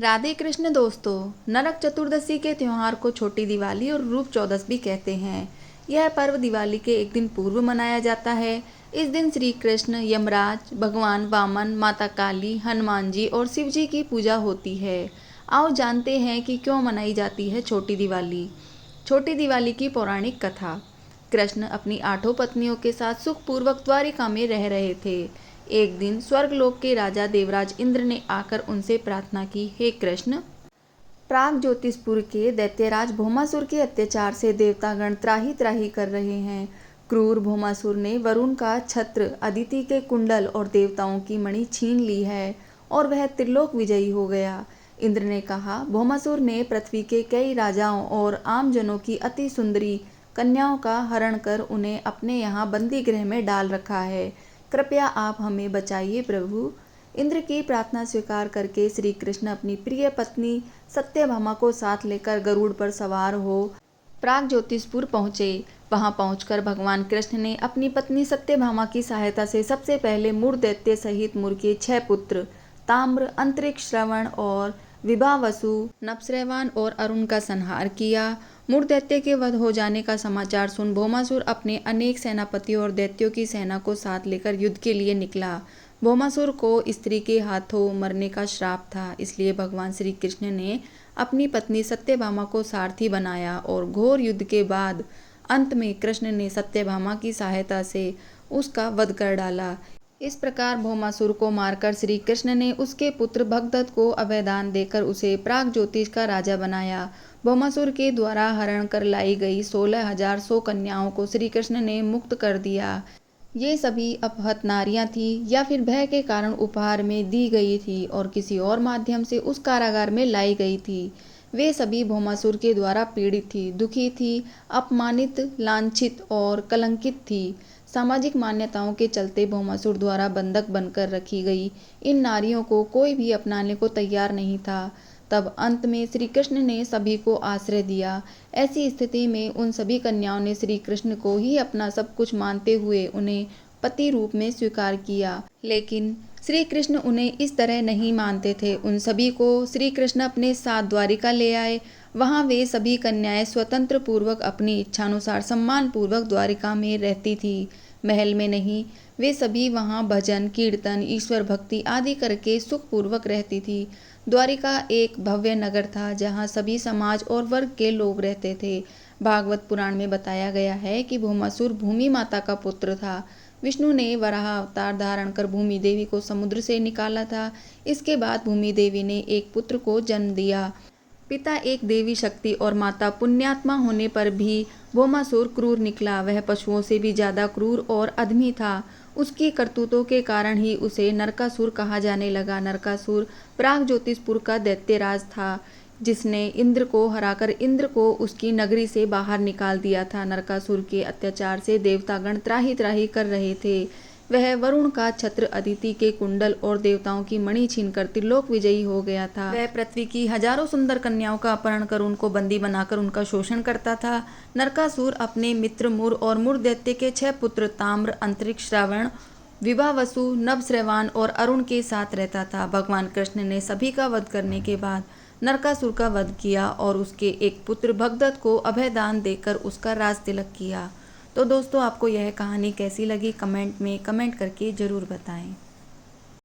राधे कृष्ण दोस्तों, नरक चतुर्दशी के त्योहार को छोटी दिवाली और रूप चौदस भी कहते हैं। यह पर्व दिवाली के एक दिन पूर्व मनाया जाता है। इस दिन श्री कृष्ण, यमराज, भगवान वामन, माता काली, हनुमान जी और शिव जी की पूजा होती है। आओ जानते हैं कि क्यों मनाई जाती है छोटी दिवाली। छोटी दिवाली की पौराणिक कथा। कृष्ण अपनी 8 पत्नियों के साथ सुखपूर्वक द्वारिका में रह रहे थे। एक दिन स्वर्गलोक के राजा देवराज इंद्र ने आकर उनसे प्रार्थना की, हे कृष्ण, प्राग ज्योतिषपुर के दैत्यराज भौमासुर के अत्याचार से देवतागण त्राही त्राही कर रहे हैं। क्रूर भौमासुर ने वरुण का छत्र, अदिति के कुंडल और देवताओं की मणि छीन ली है और वह त्रिलोक विजयी हो गया। इंद्र ने कहा, भौमासुर ने पृथ्वी के कई राजाओं और आम जनों की अति सुंदरी कन्याओं का हरण कर उन्हें अपने यहाँ बंदी गृह में डाल रखा है। कृपया आप हमें बचाइए प्रभु। इंद्र की प्रार्थना स्वीकार करके श्री कृष्ण अपनी प्रिय पत्नी सत्यभामा को साथ लेकर गरुड़ पर सवार हो प्राग ज्योतिषपुर पहुँचे। वहां पहुंचकर भगवान कृष्ण ने अपनी पत्नी सत्यभामा की सहायता से सबसे पहले मुर दैत्य सहित मुर के 6 पुत्र ताम्र, अंतरिक्ष श्रवण और विभावसु, नभस्रवान और अरुण का संहार किया। मुर दैत्य के वध हो जाने का समाचार सुन भौमासुर अपने अनेक सेनापतियों और दैत्यों की सेना को साथ लेकर युद्ध के लिए निकला। भौमासुर को स्त्री के हाथों मरने का श्राप था, इसलिए भगवान श्री कृष्ण ने अपनी पत्नी सत्यभामा को सारथी बनाया और घोर युद्ध के बाद अंत में कृष्ण ने सत्यभामा की सहायता से उसका वध कर डाला। इस प्रकार भौमासुर को मारकर श्री कृष्ण ने उसके पुत्र भगदत्त को अभयदान देकर उसे प्राग ज्योतिष का राजा बनाया। भौमासुर के द्वारा हरण कर लाई गई 16,100 कन्याओं को श्री कृष्ण ने मुक्त कर दिया। ये सभी अपहत नारियां थीं या फिर भय के कारण उपहार में दी गई थी और किसी और माध्यम से उस कारागार में लाई गई थी। वे सभी भौमासुर के द्वारा पीड़ित थी, दुखी थी, अपमानित, लांछित और कलंकित थी। सामाजिक मान्यताओं के चलते भौमासुर द्वारा बंधक बनकर रखी गई इन नारियों को कोई भी अपनाने को तैयार नहीं था। तब अंत में श्री कृष्ण ने सभी को आश्रय दिया। ऐसी स्थिति में उन सभी कन्याओं ने श्री कृष्ण को ही अपना सब कुछ मानते हुए उन्हें पति रूप में स्वीकार किया। लेकिन श्री कृष्ण उन्हें इस तरह नहीं मानते थे। उन सभी को श्री कृष्ण अपने साथ द्वारिका ले आए। वहां वे सभी कन्याएं स्वतंत्र पूर्वक अपनी इच्छानुसार सम्मान पूर्वक द्वारिका में रहती थी, महल में नहीं। वे सभी वहां भजन, कीर्तन, ईश्वर भक्ति आदि करके सुख पूर्वक रहती थी। द्वारिका एक भव्य नगर था जहाँ सभी समाज और वर्ग के लोग रहते थे। भागवत पुराण में बताया गया है कि भौमासुर भूमि माता का पुत्र था। विष्णु ने वराह अवतार धारण कर भूमि देवी को समुद्र से निकाला था। इसके बाद भूमि देवी ने एक पुत्र को जन्म दिया। पिता एक देवी शक्ति और माता पुण्यात्मा होने पर भी भौमासुर क्रूर निकला। वह पशुओं से भी ज्यादा क्रूर और अधमी था। उसकी करतूतों के कारण ही उसे नरकासुर कहा जाने लगा। नरकासुर प्राग ज्योतिषपुर का दैत्यराज था जिसने इंद्र को हराकर इंद्र को उसकी नगरी से बाहर निकाल दिया था। नरकासुर के अत्याचार से देवतागण त्राही त्राही कर रहे थे। वह वरुण का छत्र, अदिति के कुंडल और देवताओं की मणि छीनकर त्रिलोक विजयी हो गया था। वह पृथ्वी की हजारों सुंदर कन्याओं का अपहरण कर उनको बंदी बनाकर उनका शोषण करता था। नरकासुर अपने मित्र मुर और मुर दैत्य के 6 पुत्र ताम्र, अंतरिक्ष श्रवण, विभावसु, नभस्रवान और अरुण के साथ रहता था। भगवान कृष्ण ने सभी का वध करने के बाद नरकासुर का वध किया और उसके एक पुत्र भगदत्त को अभयदान देकर उसका राज तिलक किया। तो दोस्तों, आपको यह कहानी कैसी लगी कमेंट में कमेंट करके ज़रूर बताएं।